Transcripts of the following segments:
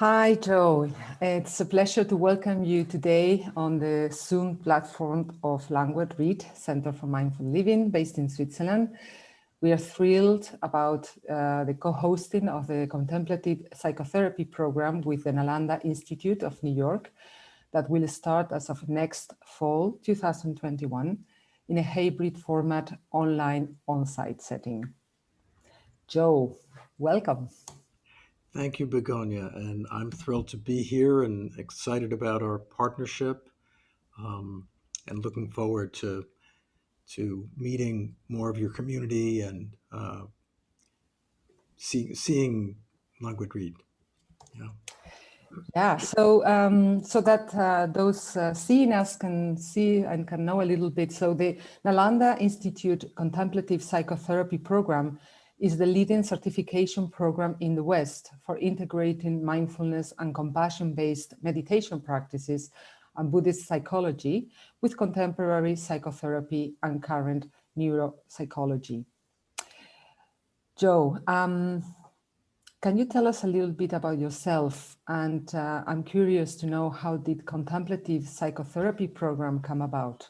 Hi, Joe. It's a pleasure to welcome you today on the Zoom platform of Landguet Ried, Center for Mindful Living, based in Switzerland. We are thrilled about the co-hosting of the Contemplative Psychotherapy program with the Nalanda Institute of New York that will start as of next fall, 2021, in a hybrid format, online, on-site setting. Joe, welcome. Thank you, Begoña, and I'm thrilled to be here and excited about our partnership, and looking forward to meeting more of your community and seeing Landguet Ried. Yeah, so that those seeing us can see and can know a little bit. So the Nalanda Institute Contemplative Psychotherapy program is the leading certification program in the West for integrating mindfulness and compassion-based meditation practices and Buddhist psychology with contemporary psychotherapy and current neuropsychology. Joe, can you tell us a little bit about yourself? And I'm curious to know, how did Contemplative Psychotherapy program come about?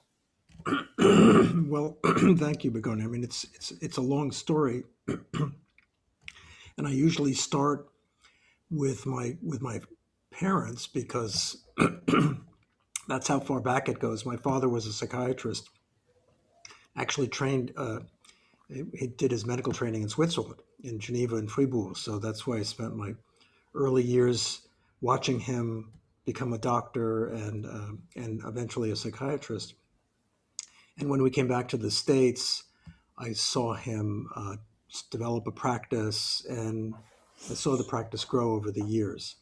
Well, thank you, Begoña. I mean, it's a long story, and I usually start with my parents because that's how far back it goes. My father was a psychiatrist, actually trained. He did his medical training in Switzerland, in Geneva and Fribourg. So that's why I spent my early years watching him become a doctor and eventually a psychiatrist. And when we came back to the States, I saw him develop a practice, and I saw the practice grow over the years.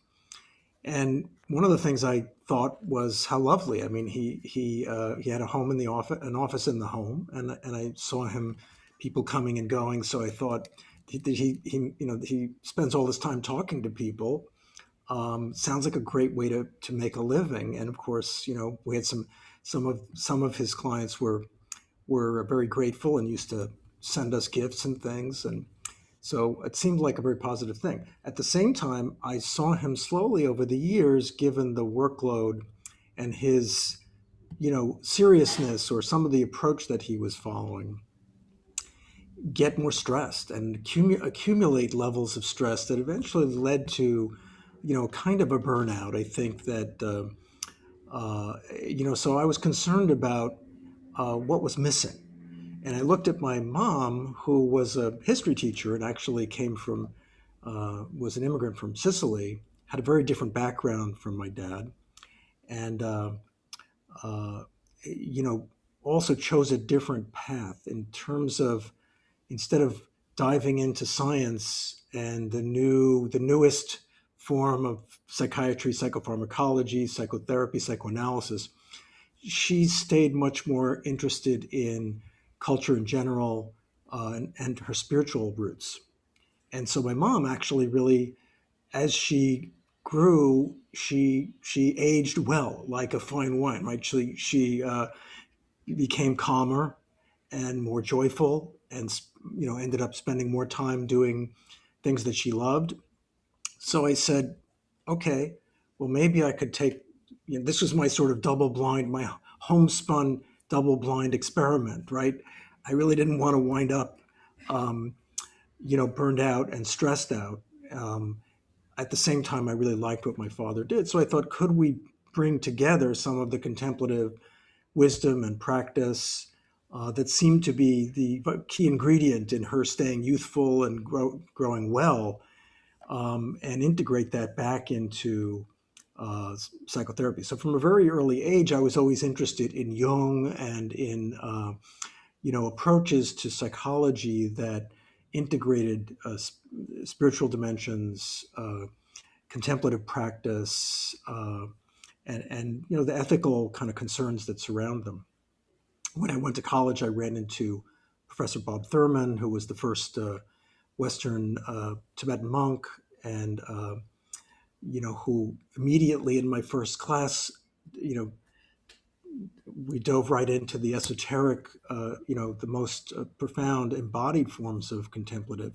And one of the things I thought was how lovely. I mean, he had a home in the office, an office in the home, and I saw him, people coming and going. So I thought he spends all this time talking to people. Sounds like a great way to make a living. And of course, we had some of his clients were very grateful and used to send us gifts and things. And so it seemed like a very positive thing. At the same time, I saw him slowly over the years, given the workload and his, seriousness, or some of the approach that he was following, get more stressed and accumulate levels of stress that eventually led to, kind of a burnout. I think that, so I was concerned about what was missing. And I looked at my mom, who was a history teacher and actually was an immigrant from Sicily, had a very different background from my dad, and uh, also chose a different path in terms of, instead of diving into science and the newest form of psychiatry, psychopharmacology, psychotherapy, psychoanalysis, she stayed much more interested in culture in general, and her spiritual roots. And so my mom actually really, as she grew, she aged well, like a fine wine, right? She became calmer and more joyful, and ended up spending more time doing things that she loved. So I said, okay, well, maybe I could take, this was my sort of double blind, my homespun double blind experiment, right? I really didn't want to wind up, burned out and stressed out. At the same time, I really liked what my father did. So I thought, could we bring together some of the contemplative wisdom and practice that seemed to be the key ingredient in her staying youthful and growing well, and integrate that back into psychotherapy. So from a very early age, I was always interested in Jung and in approaches to psychology that integrated spiritual dimensions, contemplative practice, and the ethical kind of concerns that surround them. When I went to college, I ran into Professor Bob Thurman, who was the first Western Tibetan monk, and who immediately in my first class, we dove right into the esoteric, the most profound embodied forms of contemplative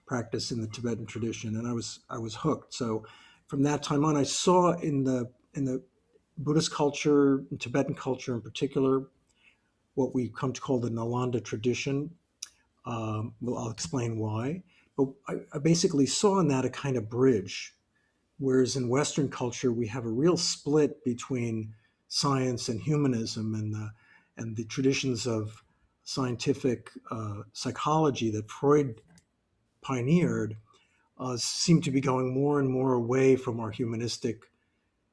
practice in the Tibetan tradition, and I was hooked. So, from that time on, I saw in the Buddhist culture, in Tibetan culture in particular, what we come to call the Nalanda tradition. Well, I'll explain why. But I basically saw in that a kind of bridge, whereas in Western culture we have a real split between science and humanism, and the traditions of scientific psychology that Freud pioneered seem to be going more and more away from our humanistic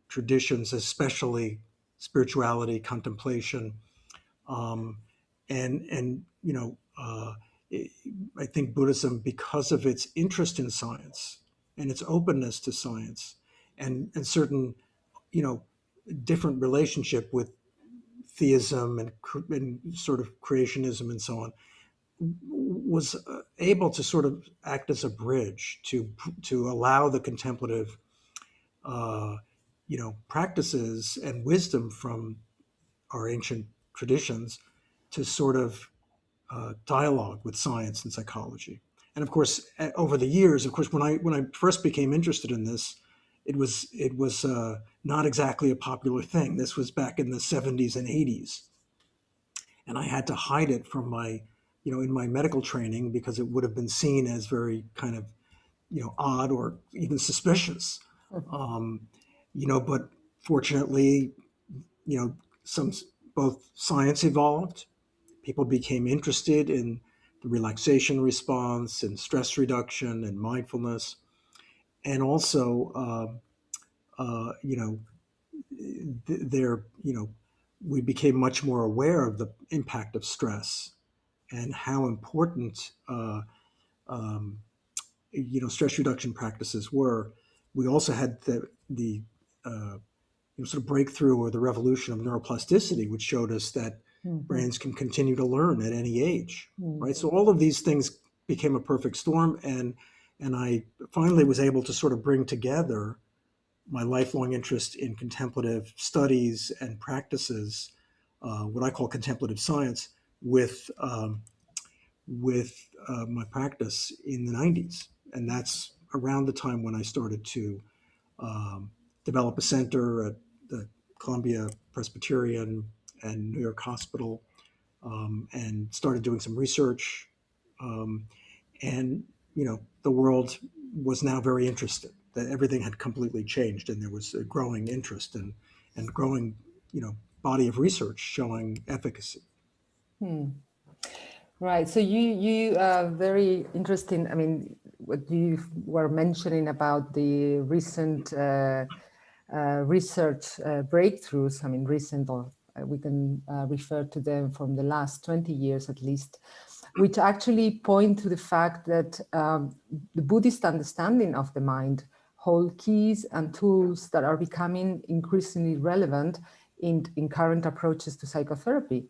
traditions, especially spirituality, contemplation, um, and I think Buddhism, because of its interest in science and its openness to science, and certain you know different relationship with theism and sort of creationism and so on, was able to sort of act as a bridge to allow the contemplative uh, practices and wisdom from our ancient traditions to sort of dialogue with science and psychology. And of course, over the years, of course, when I first became interested in this, it was not exactly a popular thing. This was back in the 70s and 80s, and I had to hide it from my, in my medical training, because it would have been seen as very kind of odd or even suspicious. Um, but fortunately, some both science evolved, people became interested in the relaxation response and stress reduction and mindfulness, and also there we became much more aware of the impact of stress and how important um, stress reduction practices were. We also had the sort of breakthrough or the revolution of neuroplasticity, which showed us that Mhm. brains can continue to learn at any age, Mm. right? So all of these things became a perfect storm, and I finally was able to sort of bring together my lifelong interest in contemplative studies and practices, what I call contemplative science, with my practice in the 90s. And that's around the time when I started to um, develop a center at the Columbia Presbyterian and New York Hospital, and started doing some research. Um, and, the world was now very interested. That everything had completely changed, and there was a growing interest and growing, body of research showing efficacy. Hmm. Right. So you are very interesting. I mean, what you were mentioning about the recent research breakthroughs. I mean, recent, or we can refer to them from the last 20 years at least, which actually point to the fact that the Buddhist understanding of the mind hold keys and tools that are becoming increasingly relevant in current approaches to psychotherapy.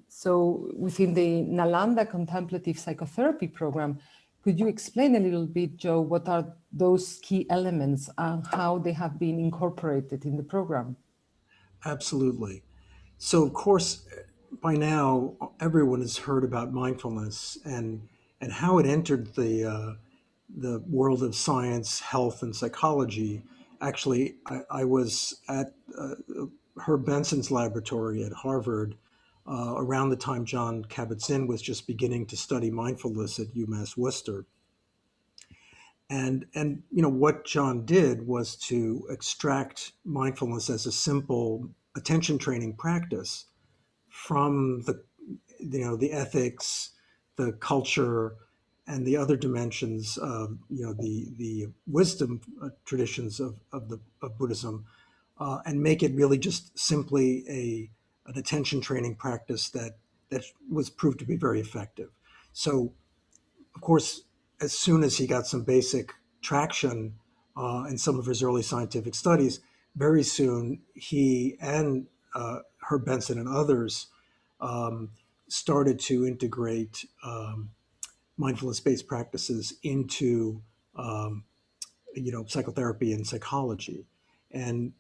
So within the Nalanda Contemplative Psychotherapy program, could you explain a little bit, Joe, what are those key elements and how they have been incorporated in the program? Absolutely. So, of course, by now everyone has heard about mindfulness and how it entered the world of science, health, and psychology. Actually, I was at Herb Benson's laboratory at Harvard around the time John Kabat-Zinn was just beginning to study mindfulness at UMass Worcester. And what John did was to extract mindfulness as a simple attention training practice from the ethics, the culture, and the other dimensions of the wisdom traditions of Buddhism, and make it really just simply an attention training practice that was proved to be very effective. So, of course, as soon as he got some basic traction in some of his early scientific studies, very soon he and Herb Benson and others um, started to integrate mindfulness-based practices into um, psychotherapy and psychology. And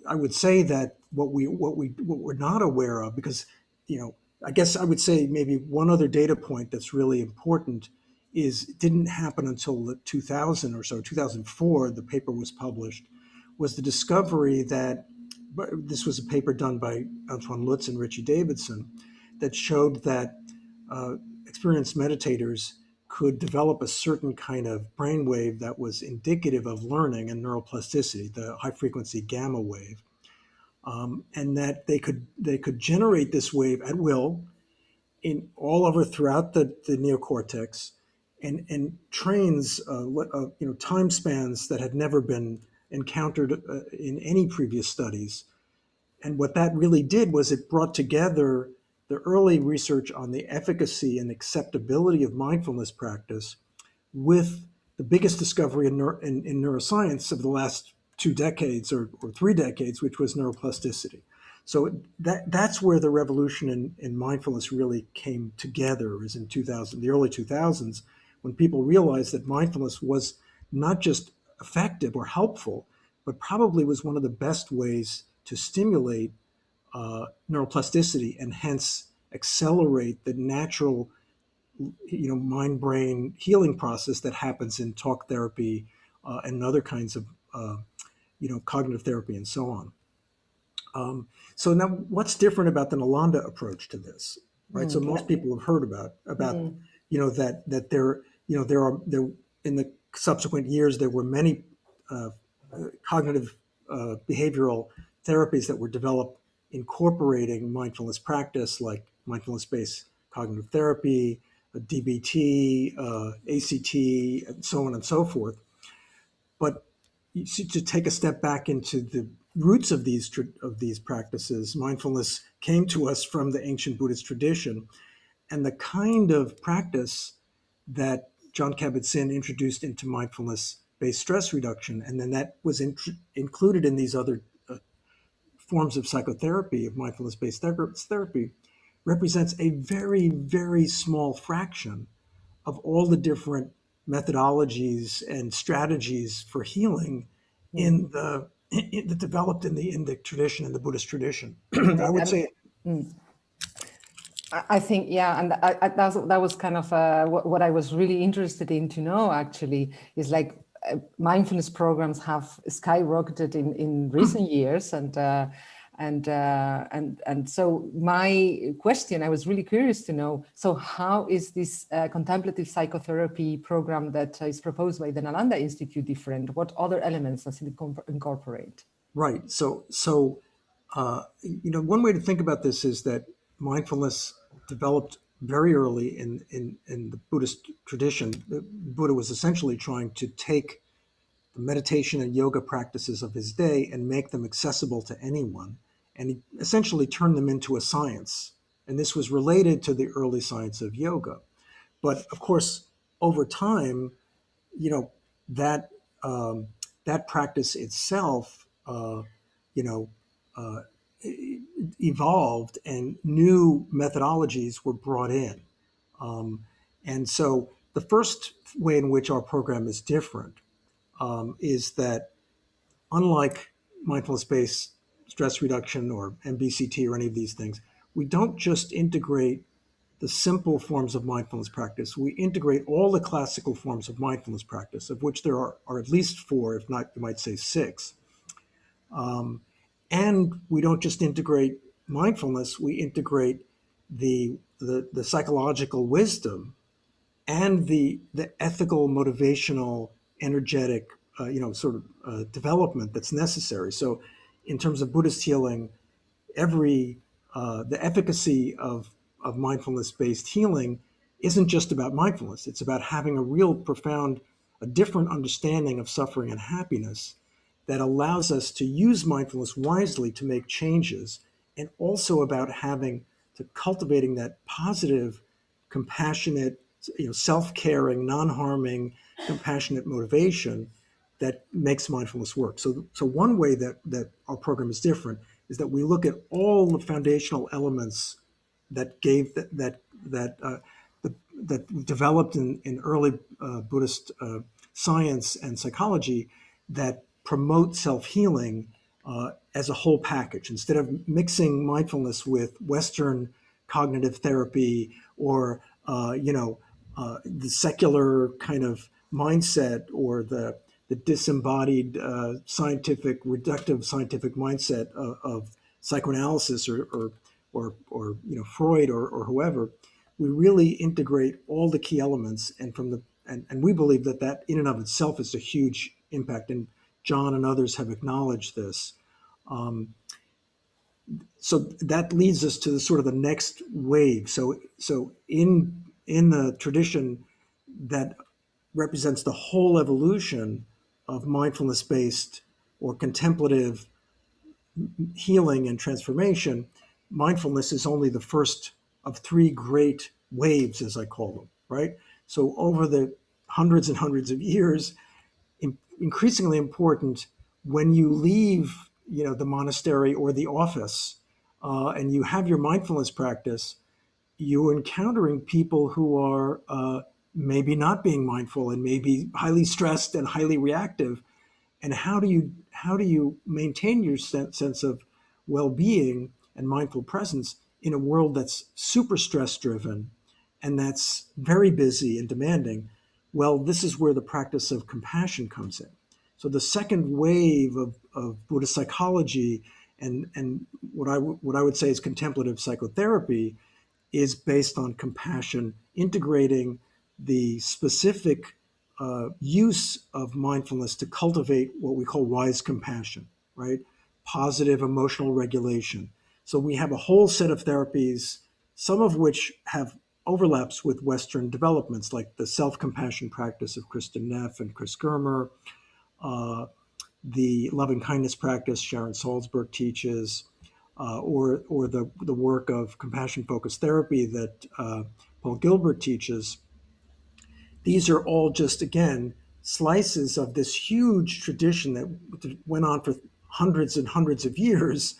I would say that what we're not aware of, because I guess I would say maybe one other data point that's really important didn't happen until the 2000 or so, 2004, the paper was published, was the discovery that, this was a paper done by Antoine Lutz and Richie Davidson, that showed that experienced meditators could develop a certain kind of brainwave that was indicative of learning and neuroplasticity, the high frequency gamma wave, and that they could generate this wave at will in all over throughout the neocortex, and trains time spans that had never been encountered in any previous studies. And what that really did was it brought together the early research on the efficacy and acceptability of mindfulness practice with the biggest discovery in neuroscience of the last 2 decades or 3 decades, which was neuroplasticity. So that's where the revolution in mindfulness really came together, is in the early 2000s, when people realized that mindfulness was not just effective or helpful, but probably was one of the best ways to stimulate neuroplasticity and hence accelerate the natural mind-brain healing process that happens in talk therapy and other kinds of cognitive therapy and so on. So now, what's different about the Nalanda approach to this, right? So most people have heard about that there in the subsequent years there were many cognitive behavioral therapies that were developed incorporating mindfulness practice, like mindfulness-based cognitive therapy, DBT, ACT, and so on and so forth. But to take a step back into the roots of these practices, mindfulness came to us from the ancient Buddhist tradition, and the kind of practice that Jon Kabat-Zinn introduced into mindfulness-based stress reduction, and then that was included in these other forms of psychotherapy, of mindfulness-based therapy, represents a very, very small fraction of all the different methodologies and strategies for healing developed in the Indic tradition and the Buddhist tradition. I would say. I think, yeah, and that was kind of what I was really interested in to know, actually, is like mindfulness programs have skyrocketed in recent years, and so my question, I was really curious to know, so how is this contemplative psychotherapy program that is proposed by the Nalanda Institute different? What other elements does it incorporate? Right. So one way to think about this is that mindfulness developed very early in the Buddhist tradition. The Buddha was essentially trying to take the meditation and yoga practices of his day and make them accessible to anyone. And he essentially turned them into a science. And this was related to the early science of yoga. But of course, over time, that practice itself, evolved, and new methodologies were brought in. And so the first way in which our program is different is that, unlike mindfulness-based stress reduction or MBCT or any of these things, we don't just integrate the simple forms of mindfulness practice. We integrate all the classical forms of mindfulness practice, of which there are at least 4, if not, you might say 6. And we don't just integrate mindfulness, we integrate the psychological wisdom and the ethical, motivational, energetic, development that's necessary. So in terms of Buddhist healing, the efficacy of mindfulness-based healing isn't just about mindfulness. It's about having a real profound, a different understanding of suffering and happiness that allows us to use mindfulness wisely to make changes, and also about cultivating that positive, compassionate, self-caring, non-harming, compassionate motivation that makes mindfulness work. So one way that our program is different is that we look at all the foundational elements that developed in early Buddhist science and psychology that promote self-healing as a whole package, instead of mixing mindfulness with Western cognitive therapy or the secular kind of mindset, or the disembodied scientific, reductive scientific mindset of psychoanalysis, or Freud, or whoever. We really integrate all the key elements, and we believe that in and of itself is a huge impact. And John and others have acknowledged this. So that leads us to the sort of the next wave. So in the tradition that represents the whole evolution of mindfulness-based or contemplative healing and transformation, mindfulness is only the first of three great waves, as I call them, right? So over the hundreds and hundreds of years, increasingly important, when you leave, the monastery or the office, and you have your mindfulness practice, you're encountering people who are maybe not being mindful, and maybe highly stressed and highly reactive. And how do you maintain your sense of well-being and mindful presence in a world that's super stress driven and that's very busy and demanding? Well, this is where the practice of compassion comes in. So the second wave of Buddhist psychology, and what I would say is contemplative psychotherapy, is based on compassion, integrating the specific use of mindfulness to cultivate what we call wise compassion, right? Positive emotional regulation. So we have a whole set of therapies, some of which have overlaps with Western developments, like the self-compassion practice of Kristen Neff and Chris Germer, the loving kindness practice Sharon Salzberg teaches, or the work of compassion focused therapy that Paul Gilbert teaches. These are all just, again, slices of this huge tradition that went on for hundreds and hundreds of years,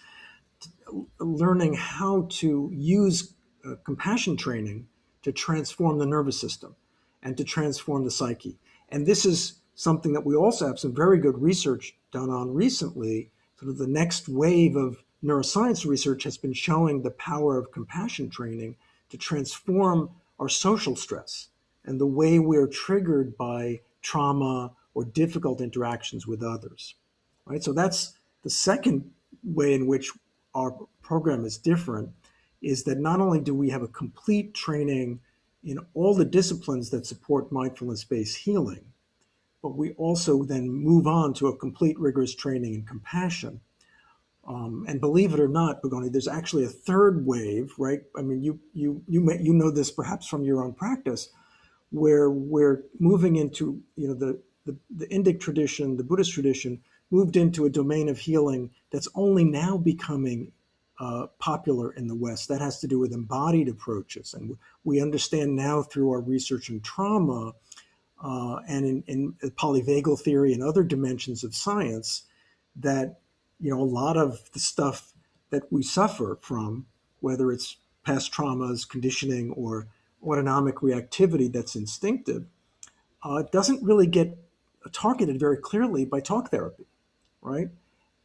learning how to use compassion training to transform the nervous system and to transform the psyche. And this is something that we also have some very good research done on recently. Sort of the next wave of neuroscience research has been showing the power of compassion training to transform our social stress and the way we're triggered by trauma or difficult interactions with others, right? So that's the second way in which our program is different, is that not only do we have a complete training in all the disciplines that support mindfulness-based healing, but we also then move on to a complete rigorous training in compassion. And believe it or not, Begoña, there's actually a third wave, right? I mean, you know this perhaps from your own practice, where we're moving into, the Indic tradition, the Buddhist tradition, moved into a domain of healing that's only now becoming popular in the West. That has to do with embodied approaches. And we understand now through our research in trauma and in polyvagal theory and other dimensions of science that, a lot of the stuff that we suffer from, whether it's past traumas, conditioning, or autonomic reactivity that's instinctive, doesn't really get targeted very clearly by talk therapy, right?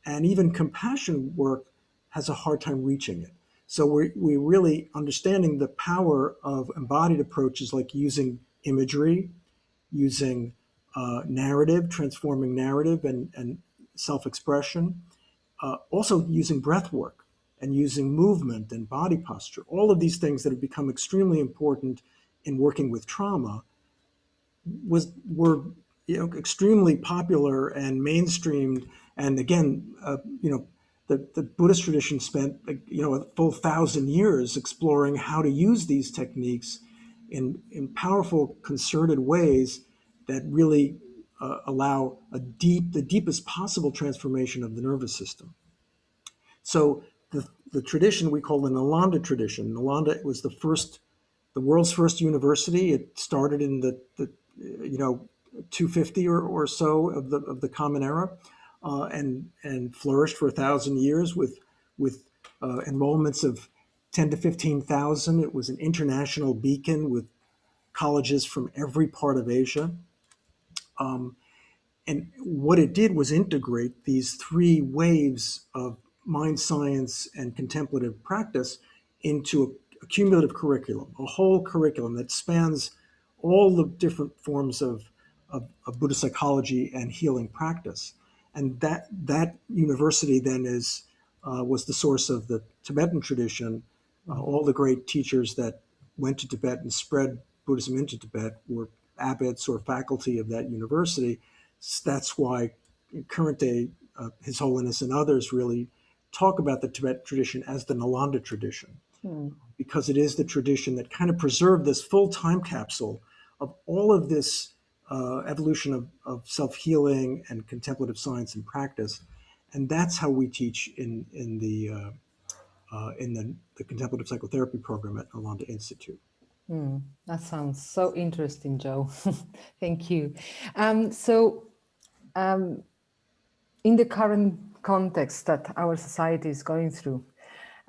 And even compassion work has a hard time reaching it. So we're really understanding the power of embodied approaches, like using imagery, using narrative, transforming narrative and self-expression, also using breath work and using movement and body posture. All of these things that have become extremely important in working with trauma were extremely popular and mainstreamed. And again, the Buddhist tradition spent a full 1,000 years exploring how to use these techniques in powerful, concerted ways that really allow the deepest possible transformation of the nervous system. So the tradition we call the Nalanda tradition. Nalanda was the world's first university. It started in the 250 or so of the Common Era, and flourished for 1,000 years with enrollments of 10 to 15,000. It was an international beacon with colleges from every part of Asia. And what it did was integrate these three waves of mind science and contemplative practice into a cumulative curriculum, a whole curriculum that spans all the different forms of Buddhist psychology and healing practice. And that university then was the source of the Tibetan tradition. All the great teachers that went to Tibet and spread Buddhism into Tibet were abbots or faculty of that university. That's why in current day, His Holiness and others really talk about the Tibet tradition as the Nalanda tradition, because it is the tradition that kind of preserved this full time capsule of all of this evolution of self-healing and contemplative science and practice. And that's how we teach in the Contemplative Psychotherapy program at Nalanda Institute. That sounds so interesting, Joe. Thank you. So in the current context that our society is going through,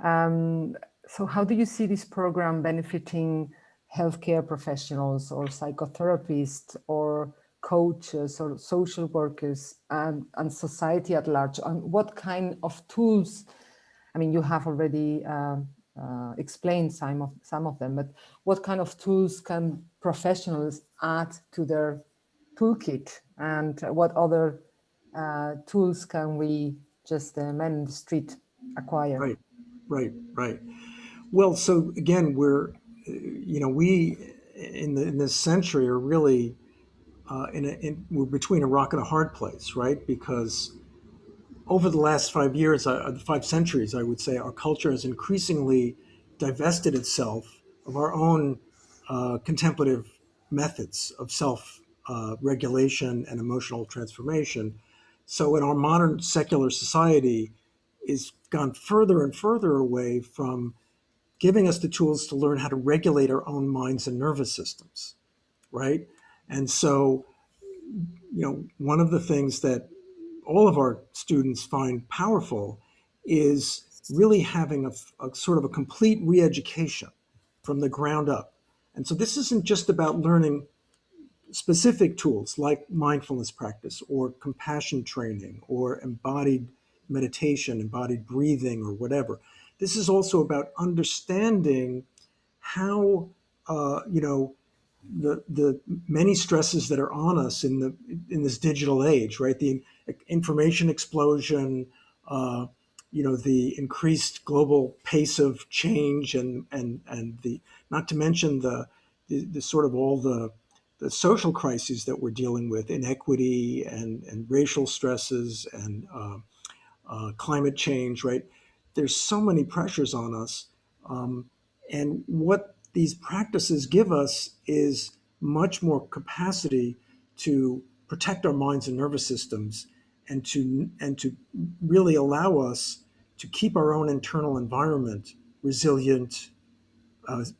so how do you see this program benefiting healthcare professionals or psychotherapists or coaches or social workers and society at large? And what kind of tools? I mean, you have already explained some of them, but what kind of tools can professionals add to their toolkit, and what other tools can we just men in the street acquire? Right. Well, so again, we in this century are really we're between a rock and a hard place, right? Because over the last 5 years, 5 centuries, I would say, our culture has increasingly divested itself of our own contemplative methods of self regulation and emotional transformation. So, in our modern secular society, is gone further and further away from giving us the tools to learn how to regulate our own minds and nervous systems, right? And so, one of the things that all of our students find powerful is really having a sort of a complete re-education from the ground up. And so this isn't just about learning specific tools like mindfulness practice or compassion training or embodied meditation, embodied breathing, or whatever. This is also about understanding how the many stresses that are on us in this digital age, right? The information explosion, the increased global pace of change, and the not to mention the sort of all the social crises that we're dealing with, inequity and racial stresses and climate change, right? There's so many pressures on us. And what these practices give us is much more capacity to protect our minds and nervous systems and to really allow us to keep our own internal environment resilient,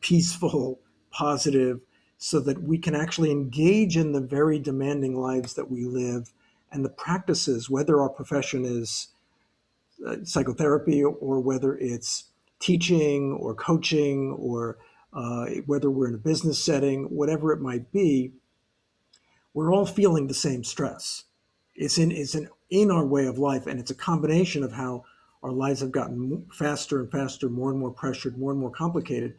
peaceful, positive, so that we can actually engage in the very demanding lives that we live and the practices, whether our profession is psychotherapy or whether it's teaching or coaching or whether we're in a business setting, whatever it might be, we're all feeling the same stress. It's in our way of life, and it's a combination of how our lives have gotten faster and faster, more and more pressured, more and more complicated,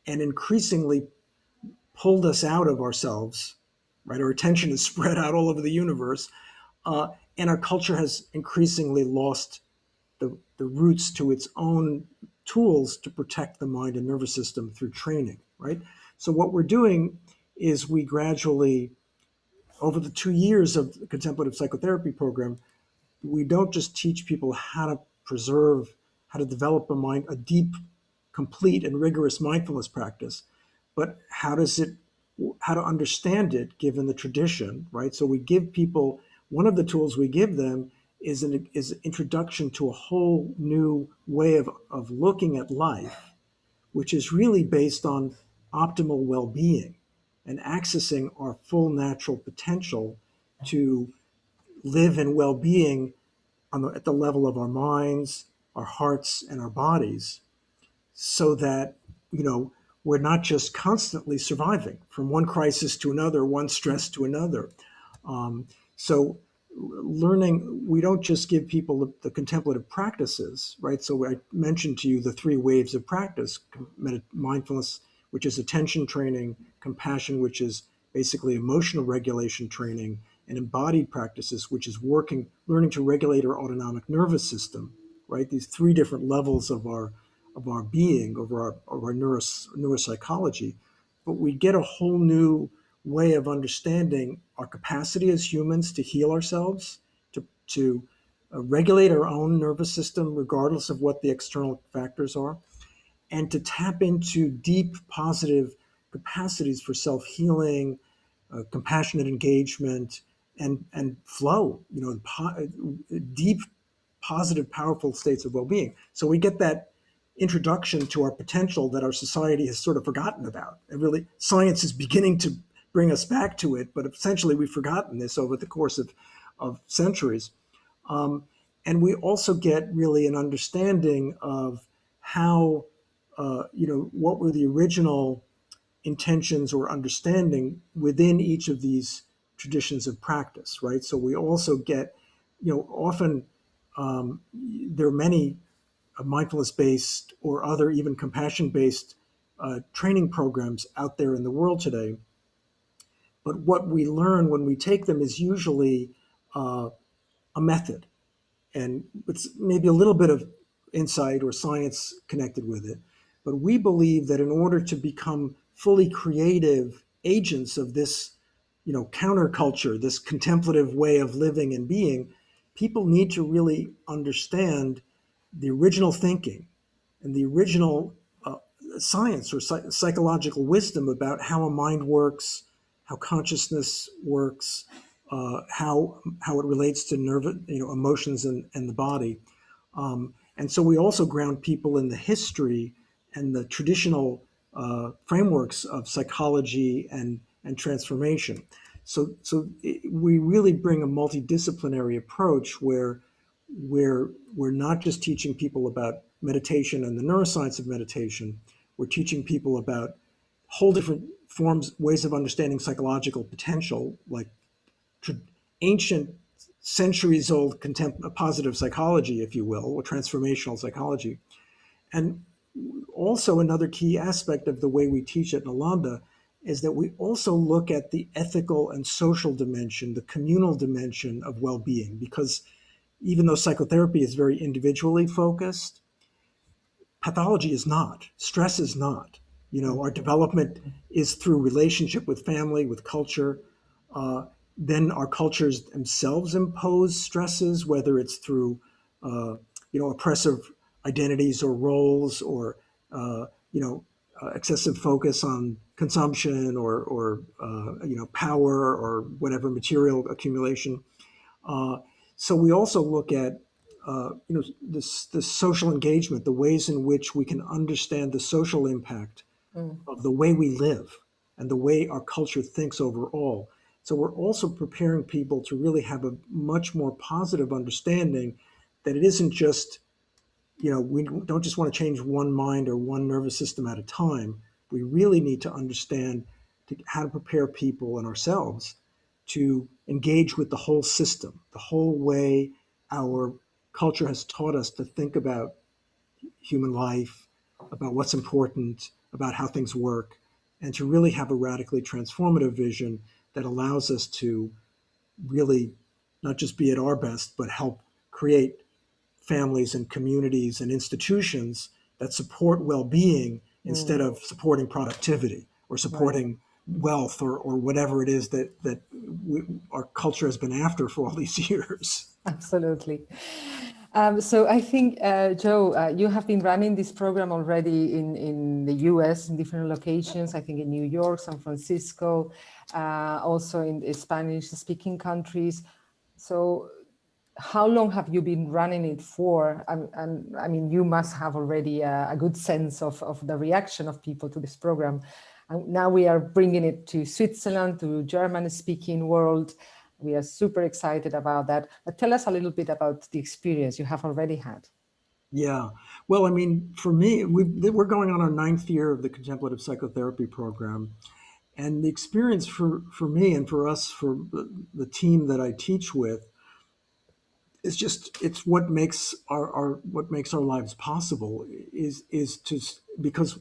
and increasingly pulled us out of ourselves, right? Our attention is spread out all over the universe, and our culture has increasingly lost the roots to its own tools to protect the mind and nervous system through training, right? So what we're doing is we gradually, over the 2 years of the contemplative psychotherapy program, we don't just teach people how to preserve, how to develop a deep, complete, and rigorous mindfulness practice, but how to understand it given the tradition, right? So we give people, one of the tools we give them is an introduction to a whole new way of looking at life, which is really based on optimal well-being and accessing our full natural potential to live in well-being at the level of our minds, our hearts, and our bodies, so that we're not just constantly surviving from one crisis to another, one stress to another. So learning, we don't just give people the contemplative practices, right? So I mentioned to you the 3 waves of practice: mindfulness, which is attention training; compassion, which is basically emotional regulation training, and embodied practices, which is learning to regulate our autonomic nervous system, right? These three different levels of our being, of our neuropsychology. But we get a whole new way of understanding our capacity as humans to heal ourselves, to regulate our own nervous system, regardless of what the external factors are, and to tap into deep positive capacities for self-healing, compassionate engagement, and flow, deep positive powerful states of well-being. So we get that introduction to our potential that our society has sort of forgotten about, and really science is beginning to bring us back to it, but essentially we've forgotten this over the course of centuries. And we also get really an understanding of how, what were the original intentions or understanding within each of these traditions of practice, right? So we also get, often there are many mindfulness-based or other even compassion-based training programs out there in the world today. But what we learn when we take them is usually a method, and it's maybe a little bit of insight or science connected with it. But we believe that in order to become fully creative agents of this, counterculture, this contemplative way of living and being, people need to really understand the original thinking and the original science or psychological wisdom about how a mind works, how consciousness works, how it relates to emotions and the body. And so we also ground people in the history and the traditional frameworks of psychology and transformation. We really bring a multidisciplinary approach where we're not just teaching people about meditation and the neuroscience of meditation. We're teaching people about whole different forms, ways of understanding psychological potential, like ancient, centuries-old positive psychology, if you will, or transformational psychology. And also another key aspect of the way we teach at Nalanda is that we also look at the ethical and social dimension, the communal dimension of well-being, because even though psychotherapy is very individually focused, pathology is not, stress is not. Our development is through relationship with family, with culture. Then our cultures themselves impose stresses, whether it's through, oppressive identities or roles, or, excessive focus on consumption or power or whatever material accumulation. So we also look at this social engagement, the ways in which we can understand the social impact of the way we live and the way our culture thinks overall. So we're also preparing people to really have a much more positive understanding that it isn't just, we don't just want to change one mind or one nervous system at a time. We really need to understand how to prepare people and ourselves to engage with the whole system, the whole way our culture has taught us to think about human life, about what's important, about how things work, and to really have a radically transformative vision that allows us to really not just be at our best, but help create families and communities and institutions that support well-being instead of supporting productivity or supporting wealth or whatever it is that our culture has been after for all these years. Absolutely. So I think, Joe, you have been running this program already in the US in different locations, I think in New York, San Francisco, also in the Spanish-speaking countries. So how long have you been running it for? And I mean, you must have already a good sense of the reaction of people to this program. And now we are bringing it to Switzerland, to German-speaking world. We are super excited about that. But tell us a little bit about the experience you have already had. Yeah. Well, I mean, for me, we're going on our 9th year of the Contemplative Psychotherapy program. And the experience for me and for us, for the team that I teach with, it's what makes our lives possible is to, because,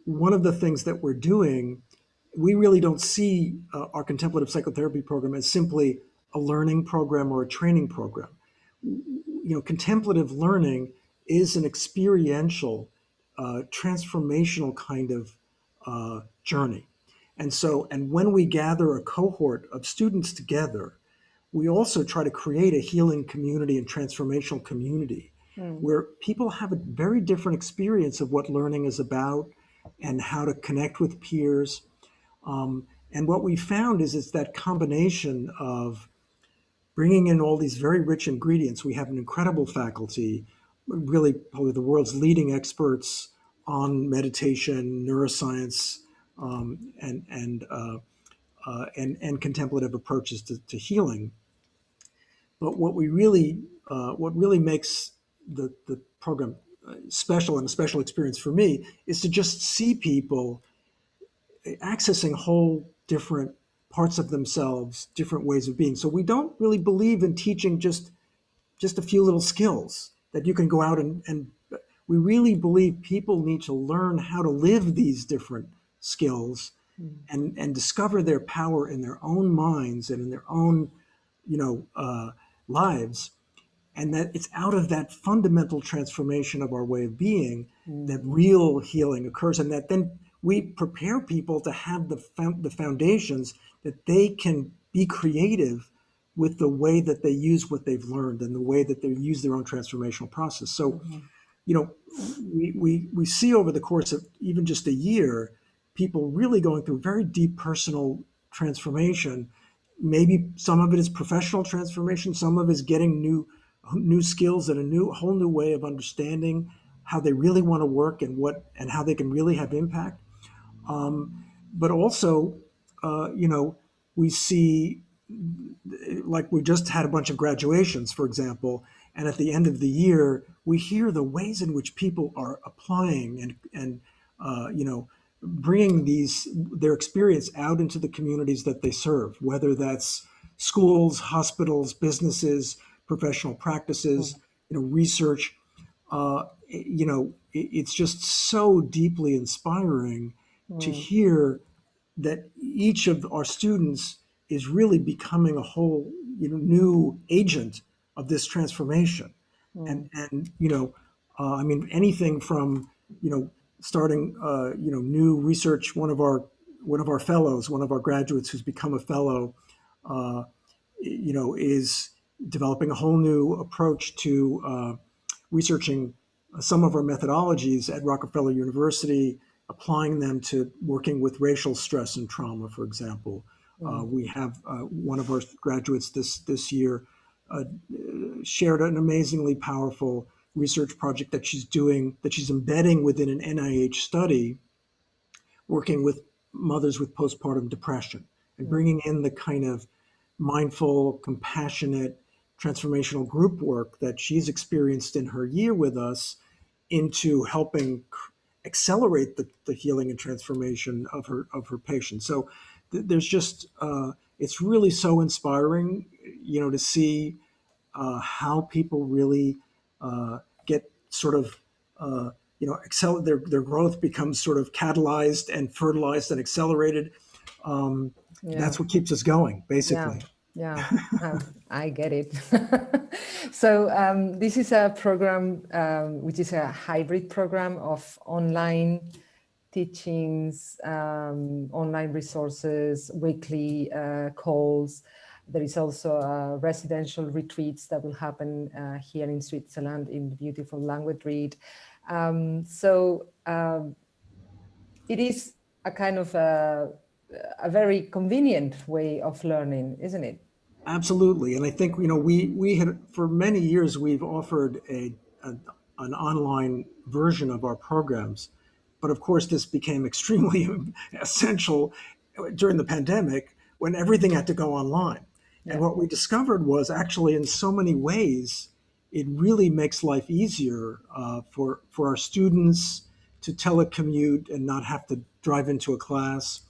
one of the things that we're doing we really don't see our contemplative psychotherapy program as simply a learning program or a training program. Contemplative learning is an experiential, transformational kind of journey. And when we gather a cohort of students together, we also try to create a healing community and transformational community where people have a very different experience of what learning is about and how to connect with peers. And what we found is it's that combination of bringing in all these very rich ingredients. We have an incredible faculty, really probably the world's leading experts on meditation, neuroscience, and contemplative approaches to healing. But what really makes the program special and a special experience for me is to just see people accessing whole different parts of themselves, different ways of being. So we don't really believe in teaching just a few little skills that you can go out and we really believe people need to learn how to live these different skills and discover their power in their own minds and in their own lives, and that it's out of that fundamental transformation of our way of being that real healing occurs, and that then we prepare people to have the foundations that they can be creative with the way that they use what they've learned and the way that they use their own transformational process. So, we see over the course of even just a year, people really going through very deep personal transformation. Maybe some of it is professional transformation, some of it is getting new skills and a whole new way of understanding how they really want to work and how they can really have impact. But also, we see, like we just had a bunch of graduations, for example, and at the end of the year, we hear the ways in which people are applying and bringing their experience out into the communities that they serve, whether that's schools, hospitals, businesses, professional practices, research. It's just so deeply inspiring to hear that each of our students is really becoming a whole new agent of this transformation. And I mean, anything from starting new research. One of our fellows, one of our graduates who's become a fellow, is developing a whole new approach to researching some of our methodologies at Rockefeller University, applying them to working with racial stress and trauma, for example. We have one of our graduates this year shared an amazingly powerful research project that she's embedding within an NIH study, working with mothers with postpartum depression and bringing in the kind of mindful, compassionate, transformational group work that she's experienced in her year with us into helping accelerate the healing and transformation of her patients. So there's just it's really so inspiring, to see how people really get sort of their growth becomes sort of catalyzed and fertilized and accelerated. That's what keeps us going, basically. Yeah, I get it. So this is a program which is a hybrid program of online teachings, online resources, weekly calls. There is also residential retreats that will happen here in Switzerland in the beautiful Landguet Ried. It is a kind of a very convenient way of learning, isn't it? Absolutely, and I think we had for many years we've offered an online version of our programs, but of course this became extremely essential during the pandemic when everything had to go online. Yeah. And what we discovered was actually in so many ways it really makes life easier for our students to telecommute and not have to drive into a class.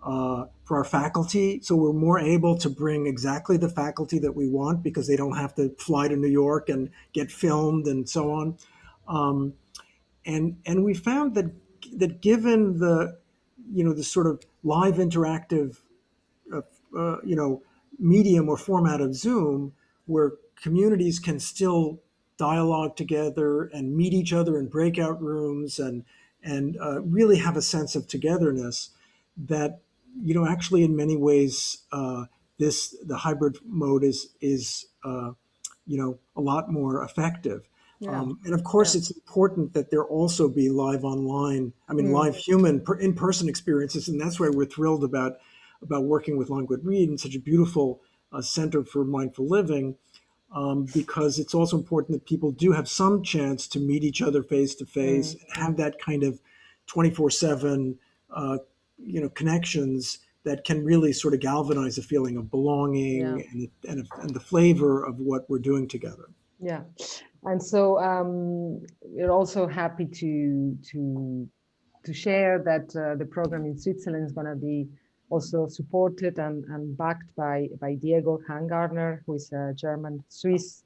For our faculty, so we're more able to bring exactly the faculty that we want because they don't have to fly to New York and get filmed and so on. And we found that given the sort of live interactive uh, you know, medium or format of Zoom, where communities can still dialogue together and meet each other in breakout rooms and really have a sense of togetherness. That, you know, actually in many ways, the hybrid mode is you know, a lot more effective. Yeah. And of course, Yeah. it's important that there also be live online, I mean, Mm. live human in-person experiences, and that's why we're thrilled about working with Landguet Ried and such a beautiful center for mindful living, because it's also important that people do have some chance to meet each other face to face Mm. and have Mm. that kind of 24/7, uh, you know, connections that can really sort of galvanize a feeling of Yeah. belonging and the flavor of what we're doing together. Yeah. And so we're also happy to share that the program in Switzerland is going to be also supported and backed by Diego Hangartner, who is a German Swiss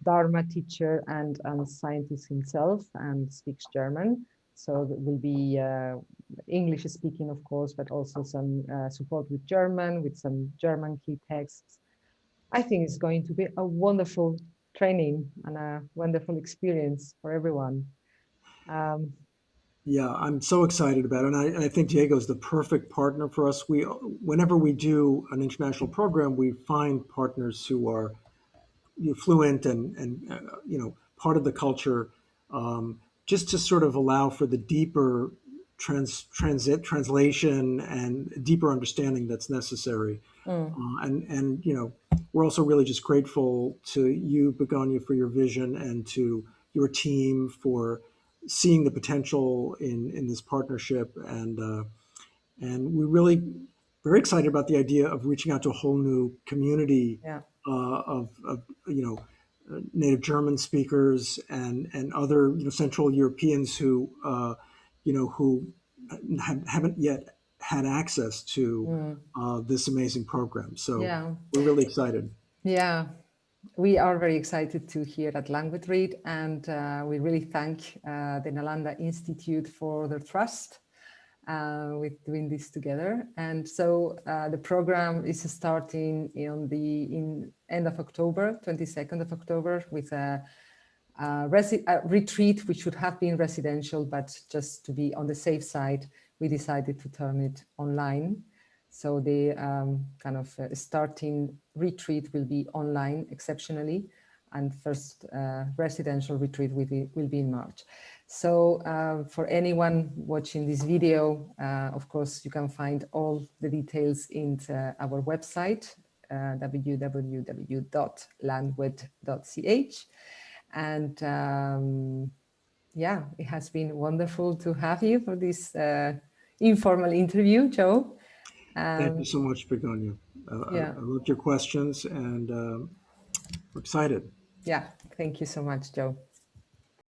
Dharma teacher and scientist himself and speaks German. So there will be English speaking, of course, but also some support with German, with some German key texts. I think it's going to be a wonderful training and a wonderful experience for everyone. Um, Yeah, I'm so excited about it, and I think Diego's the perfect partner for us. Whenever we do an international program, we find partners who are, you know, fluent and you know, part of the culture, just to sort of allow for the deeper translation and deeper understanding that's necessary. mm, And you know, we're also really just grateful to you, Begoña, for your vision, and to your team for seeing the potential in this partnership. And we're really very excited about the idea of reaching out to a whole new community yeah. of you know, native German speakers and other, you know, Central Europeans who you know, who haven't yet had access to Mm, this amazing program. So yeah. we're really excited. Yeah. We are very excited to hear at Landguet Ried, and we really thank the Nalanda Institute for their trust with doing this together. And so the program is starting in end of October, 22nd of October, with a retreat, which should have been residential, but just to be on the safe side, we decided to turn it online. So the kind of starting retreat will be online exceptionally, and first residential retreat will be in March. So for anyone watching this video, of course, you can find all the details in our website, www.landguet.ch. And yeah, it has been wonderful to have you for this informal interview, Joe. Thank you so much, Begoña. Yeah, I loved your questions, and we're excited. yeah. Thank you so much, Joe.